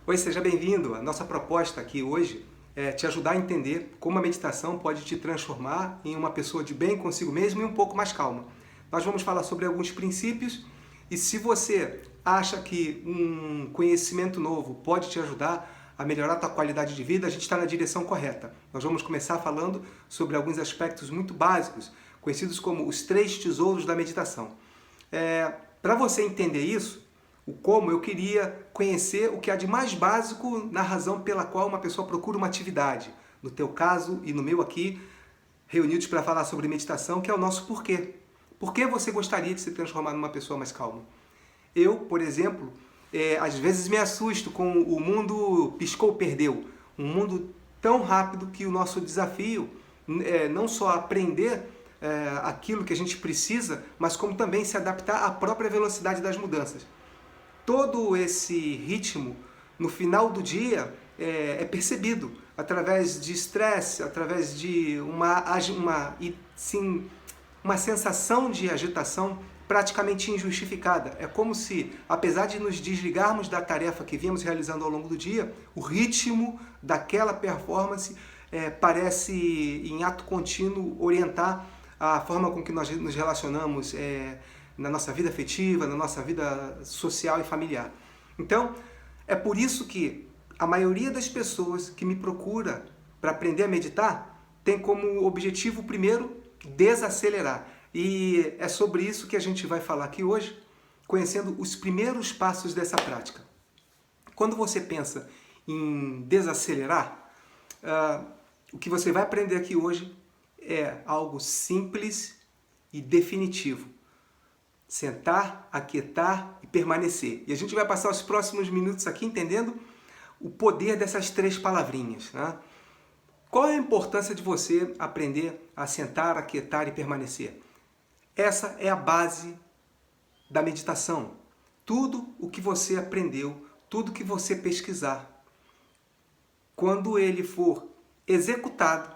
Oi, seja bem-vindo. A nossa proposta aqui hoje é te ajudar a entender como a meditação pode te transformar em uma pessoa de bem consigo mesmo e um pouco mais calma. Nós vamos falar sobre alguns princípios e se você acha que um conhecimento novo pode te ajudar a melhorar a tua qualidade de vida, a gente está na direção correta. Nós vamos começar falando sobre alguns aspectos muito básicos, conhecidos como os 3 tesouros da meditação. Para você entender isso, o como, eu queria conhecer o que há de mais básico na razão pela qual uma pessoa procura uma atividade. No teu caso e no meu aqui, reunidos para falar sobre meditação, que é o nosso porquê. Por que você gostaria de se transformar numa pessoa mais calma? Eu, por exemplo, às vezes me assusto com o mundo piscou-perdeu. Um mundo tão rápido que o nosso desafio é não só aprender aquilo que a gente precisa, mas como também se adaptar à própria velocidade das mudanças. Todo esse ritmo, no final do dia, é percebido através de estresse, através de uma sensação de agitação praticamente injustificada. É como se, apesar de nos desligarmos da tarefa que vínhamos realizando ao longo do dia, o ritmo daquela performance parece, em ato contínuo, orientar a forma com que nós nos relacionamos na nossa vida afetiva, na nossa vida social e familiar. Então, é por isso que a maioria das pessoas que me procura para aprender a meditar tem como objetivo primeiro desacelerar. E é sobre isso que a gente vai falar aqui hoje, conhecendo os primeiros passos dessa prática. Quando você pensa em desacelerar, o que você vai aprender aqui hoje é algo simples e definitivo. Sentar, aquietar e permanecer. E a gente vai passar os próximos minutos aqui entendendo o poder dessas 3 palavrinhas. Né? Qual é a importância de você aprender a sentar, aquietar e permanecer? Essa é a base da meditação. Tudo o que você aprendeu, tudo que você pesquisar, quando ele for executado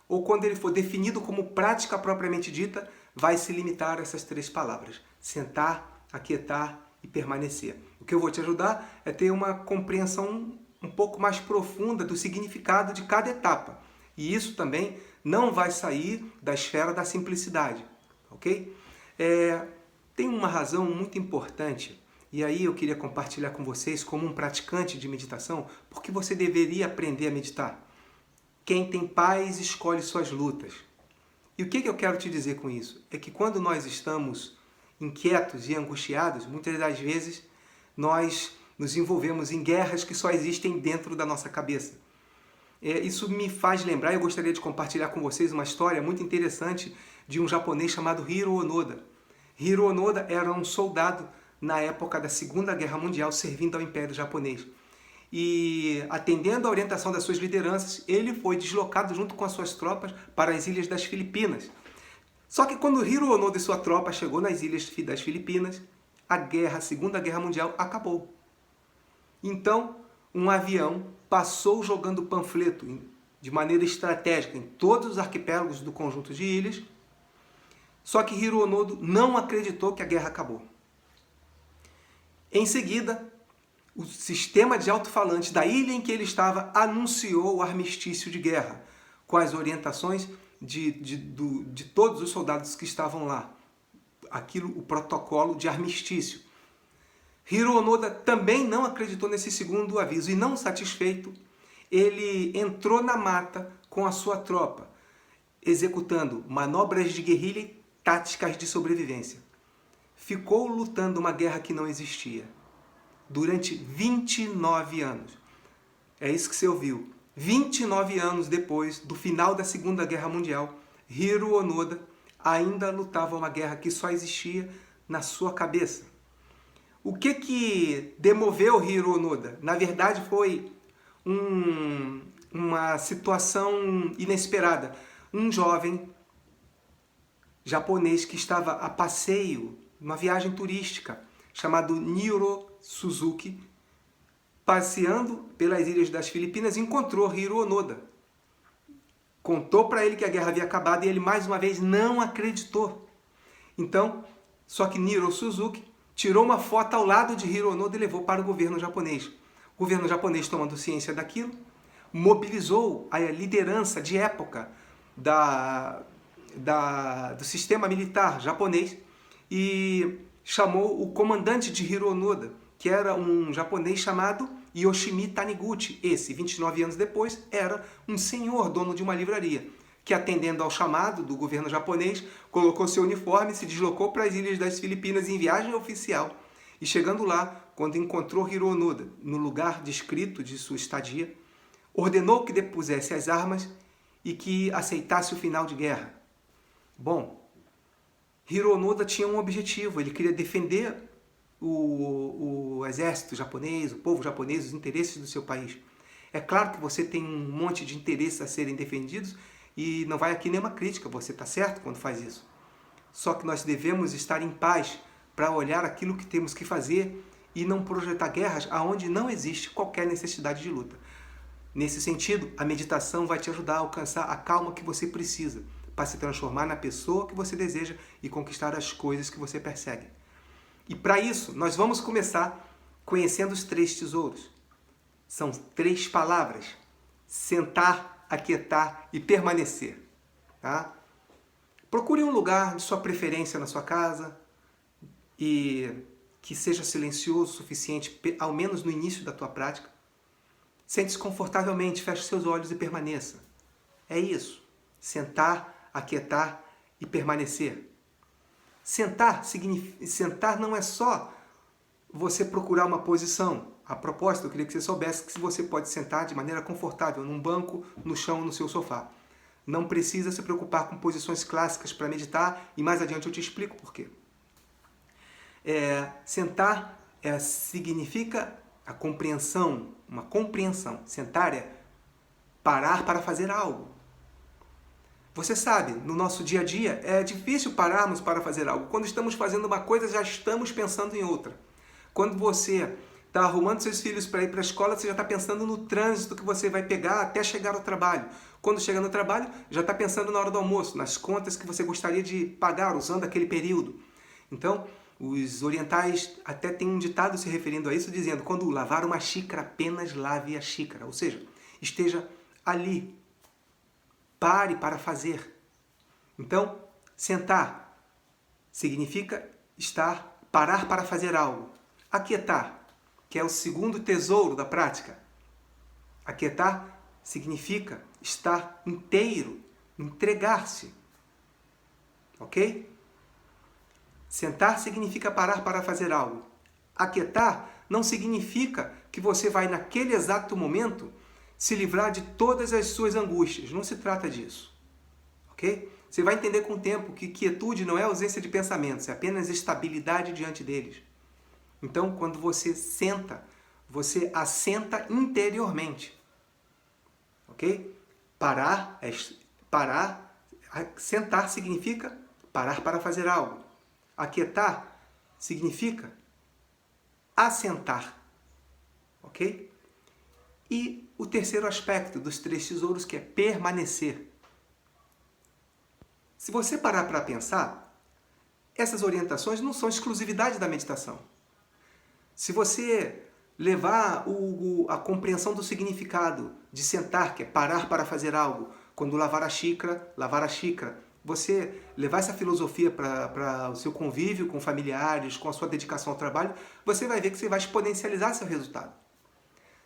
ou quando ele for definido como prática propriamente dita, vai se limitar a essas 3 palavras. Sentar, aquietar e permanecer. O que eu vou te ajudar é ter uma compreensão um pouco mais profunda do significado de cada etapa. E isso também não vai sair da esfera da simplicidade. Ok? Tem uma razão muito importante, e aí eu queria compartilhar com vocês como um praticante de meditação, porque você deveria aprender a meditar. Quem tem paz escolhe suas lutas. E o que eu quero te dizer com isso? É que quando nós estamos inquietos e angustiados, muitas das vezes nós nos envolvemos em guerras que só existem dentro da nossa cabeça. Isso me faz lembrar, eu gostaria de compartilhar com vocês uma história muito interessante de um japonês chamado Hiro Onoda. Hiro Onoda era um soldado na época da Segunda Guerra Mundial, servindo ao Império Japonês. E, atendendo à orientação das suas lideranças, ele foi deslocado junto com as suas tropas para as ilhas das Filipinas. Só que quando Hiro Onoda e sua tropa chegou nas ilhas das Filipinas, a Segunda Guerra Mundial acabou. Então, um avião passou jogando panfleto de maneira estratégica em todos os arquipélagos do conjunto de ilhas, só que Hiro Onoda não acreditou que a guerra acabou. Em seguida, o sistema de alto-falantes da ilha em que ele estava anunciou o armistício de guerra, com as orientações de todos os soldados que estavam lá. O protocolo de armistício. Hiro Onoda também não acreditou nesse segundo aviso e, não satisfeito, ele entrou na mata com a sua tropa, executando manobras de guerrilha e táticas de sobrevivência. Ficou lutando uma guerra que não existia durante 29 anos. É isso que você ouviu. 29 anos depois do final da Segunda Guerra Mundial, Hiro Onoda ainda lutava uma guerra que só existia na sua cabeça. O que demoveu Hiro Onoda? Na verdade, foi uma situação inesperada. Um jovem japonês que estava a passeio, numa viagem turística, chamado Niro Suzuki, passeando pelas ilhas das Filipinas, encontrou Hiro Onoda. Contou para ele que a guerra havia acabado e ele, mais uma vez, não acreditou. Então, só que Niro Suzuki tirou uma foto ao lado de Hiro Onoda e levou para o governo japonês. O governo japonês, tomando ciência daquilo, mobilizou a liderança de época do sistema militar japonês e chamou o comandante de Hiro Onoda, que era um japonês chamado Yoshimi Taniguchi. Esse, 29 anos depois, era um senhor dono de uma livraria, que, atendendo ao chamado do governo japonês, colocou seu uniforme e se deslocou para as ilhas das Filipinas em viagem oficial. E chegando lá, quando encontrou Hiro Onoda, no lugar descrito de sua estadia, ordenou que depusesse as armas e que aceitasse o final de guerra. Bom, Hiro Onoda tinha um objetivo, ele queria defender o exército japonês, o povo japonês, os interesses do seu país. É claro que você tem um monte de interesses a serem defendidos e não vai aqui nenhuma crítica, você está certo quando faz isso. Só que nós devemos estar em paz para olhar aquilo que temos que fazer e não projetar guerras aonde não existe qualquer necessidade de luta. Nesse sentido, a meditação vai te ajudar a alcançar a calma que você precisa para se transformar na pessoa que você deseja e conquistar as coisas que você persegue. E para isso, nós vamos começar conhecendo os 3 tesouros. São 3 palavras: sentar, aquietar e permanecer. Tá? Procure um lugar de sua preferência na sua casa e que seja silencioso o suficiente, ao menos no início da tua prática. Sente-se confortavelmente, feche seus olhos e permaneça. É isso. Sentar, aquietar e permanecer. Sentar não é só você procurar uma posição. A propósito, eu queria que você soubesse que você pode sentar de maneira confortável, num banco, no chão, no seu sofá. Não precisa se preocupar com posições clássicas para meditar, e mais adiante eu te explico por quê. Sentar significa a compreensão, uma compreensão. Sentar é parar para fazer algo. Você sabe, no nosso dia a dia é difícil pararmos para fazer algo. Quando estamos fazendo uma coisa, já estamos pensando em outra. Quando você está arrumando seus filhos para ir para a escola, você já está pensando no trânsito que você vai pegar até chegar ao trabalho. Quando chega no trabalho, já está pensando na hora do almoço, nas contas que você gostaria de pagar usando aquele período. Então, os orientais até têm um ditado se referindo a isso, dizendo: quando lavar uma xícara, apenas lave a xícara. Ou seja, esteja ali. Pare para fazer. Então, sentar significa parar para fazer algo. Aquietar, que é o segundo tesouro da prática. Aquietar significa estar inteiro, entregar-se. Ok? Sentar significa parar para fazer algo. Aquietar não significa que você vai, naquele exato momento, se livrar de todas as suas angústias. Não se trata disso. Ok? Você vai entender com o tempo que quietude não é ausência de pensamentos, é apenas estabilidade diante deles. Então, quando você senta, você assenta interiormente. Ok? Sentar significa parar para fazer algo. Aquietar significa assentar. Ok? E o terceiro aspecto dos 3 tesouros, que é permanecer. Se você parar para pensar, essas orientações não são exclusividade da meditação. Se você levar a compreensão do significado de sentar, que é parar para fazer algo, quando lavar a xícara, você levar essa filosofia para o seu convívio com familiares, com a sua dedicação ao trabalho, você vai ver que você vai exponencializar seu resultado.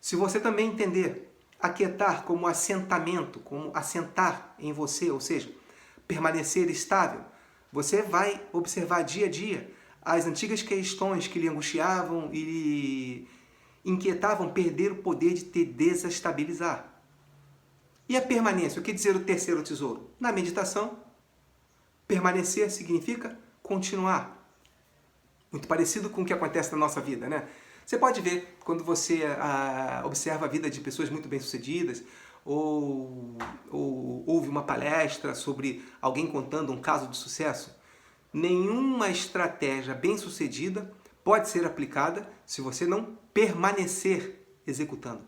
Se você também entender aquietar como assentamento, como assentar em você, ou seja, permanecer estável, você vai observar dia a dia as antigas questões que lhe angustiavam e lhe inquietavam perder o poder de te desestabilizar. E a permanência, o que dizer o terceiro tesouro? Na meditação, permanecer significa continuar. Muito parecido com o que acontece na nossa vida, né? Você pode ver, quando você observa a vida de pessoas muito bem-sucedidas, ou ouve uma palestra sobre alguém contando um caso de sucesso, nenhuma estratégia bem-sucedida pode ser aplicada se você não permanecer executando.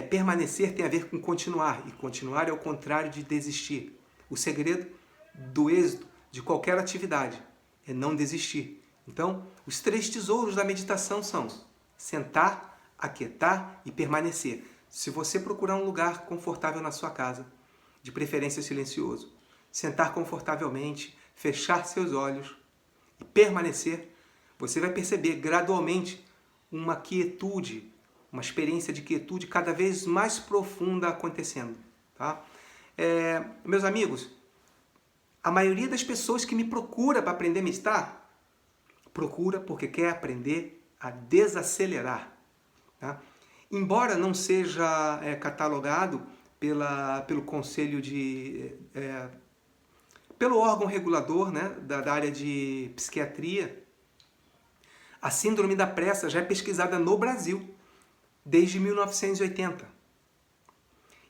Permanecer tem a ver com continuar, e continuar é o contrário de desistir. O segredo do êxito de qualquer atividade é não desistir. Então, os 3 tesouros da meditação são sentar, aquietar e permanecer. Se você procurar um lugar confortável na sua casa, de preferência silencioso, sentar confortavelmente, fechar seus olhos e permanecer, você vai perceber gradualmente uma quietude, uma experiência de quietude cada vez mais profunda acontecendo. Tá? Meus amigos, a maioria das pessoas que me procura para aprender a meditar, procura porque quer aprender a desacelerar. Tá? Embora não seja catalogado pelo conselho pelo órgão regulador, né, da área de psiquiatria, a síndrome da pressa já é pesquisada no Brasil desde 1980.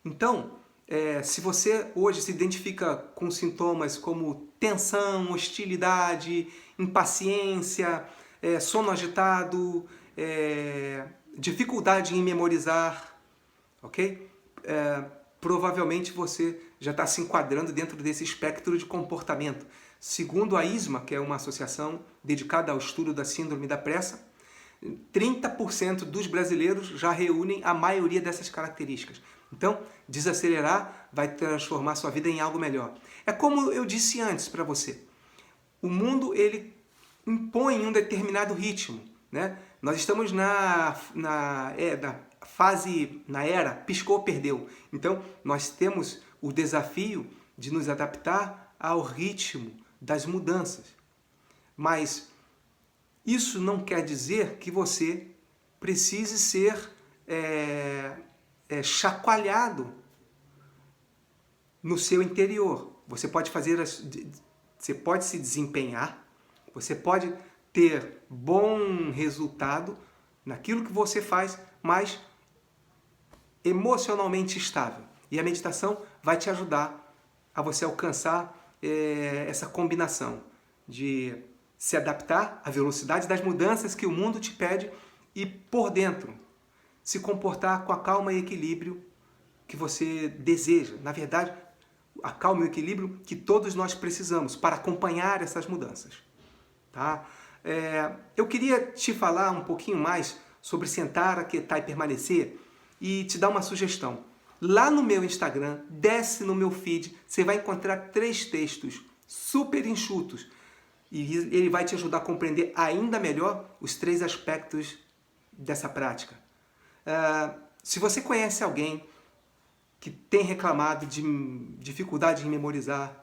Então, se você hoje se identifica com sintomas como tensão, hostilidade, impaciência, sono agitado, dificuldade em memorizar, ok? Provavelmente você já está se enquadrando dentro desse espectro de comportamento. Segundo a ISMA, que é uma associação dedicada ao estudo da síndrome da pressa, 30% dos brasileiros já reúnem a maioria dessas características. Então, desacelerar vai transformar sua vida em algo melhor. É como eu disse antes para você. O mundo, ele impõe um determinado ritmo, né? Nós estamos na era piscou, perdeu. Então, nós temos o desafio de nos adaptar ao ritmo das mudanças. Mas isso não quer dizer que você precise ser chacoalhado no seu interior. Você pode você pode se desempenhar, você pode ter bom resultado naquilo que você faz, mas emocionalmente estável. E a meditação vai te ajudar a você alcançar essa combinação de se adaptar à velocidade das mudanças que o mundo te pede e, por dentro, se comportar com a calma e equilíbrio que você deseja. Na verdade, a calma e o equilíbrio que todos nós precisamos para acompanhar essas mudanças. Tá? Eu queria te falar um pouquinho mais sobre sentar, aquietar e permanecer e te dar uma sugestão. Lá no meu Instagram, desce no meu feed, você vai encontrar 3 textos super enxutos e ele vai te ajudar a compreender ainda melhor os 3 aspectos dessa prática. Se você conhece alguém que tem reclamado de dificuldade em memorizar,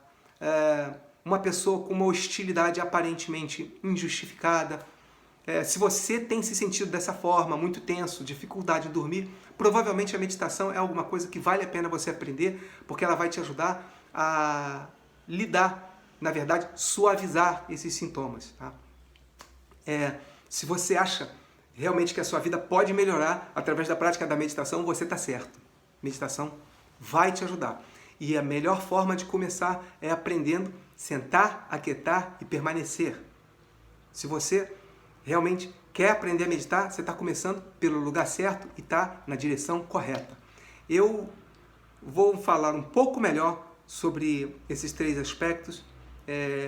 uma pessoa com uma hostilidade aparentemente injustificada, se você tem se sentido dessa forma, muito tenso, dificuldade em dormir, provavelmente a meditação é alguma coisa que vale a pena você aprender, porque ela vai te ajudar a lidar, na verdade, suavizar esses sintomas. Tá? Se você acha realmente que a sua vida pode melhorar através da prática da meditação, você está certo. Meditação vai te ajudar. E a melhor forma de começar é aprendendo, sentar, aquietar e permanecer. Se você realmente quer aprender a meditar, você está começando pelo lugar certo e está na direção correta. Eu vou falar um pouco melhor sobre esses 3 aspectos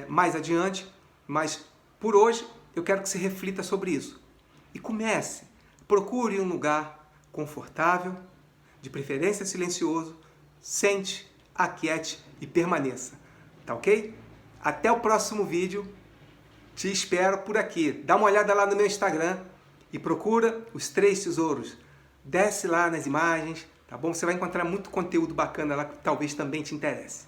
mais adiante, mas por hoje eu quero que você reflita sobre isso. E comece, procure um lugar confortável, de preferência silencioso, sente, aquiete e permaneça. Tá ok? Até o próximo vídeo. Te espero por aqui. Dá uma olhada lá no meu Instagram e procura os 3 tesouros. Desce lá nas imagens, tá bom? Você vai encontrar muito conteúdo bacana lá que talvez também te interesse.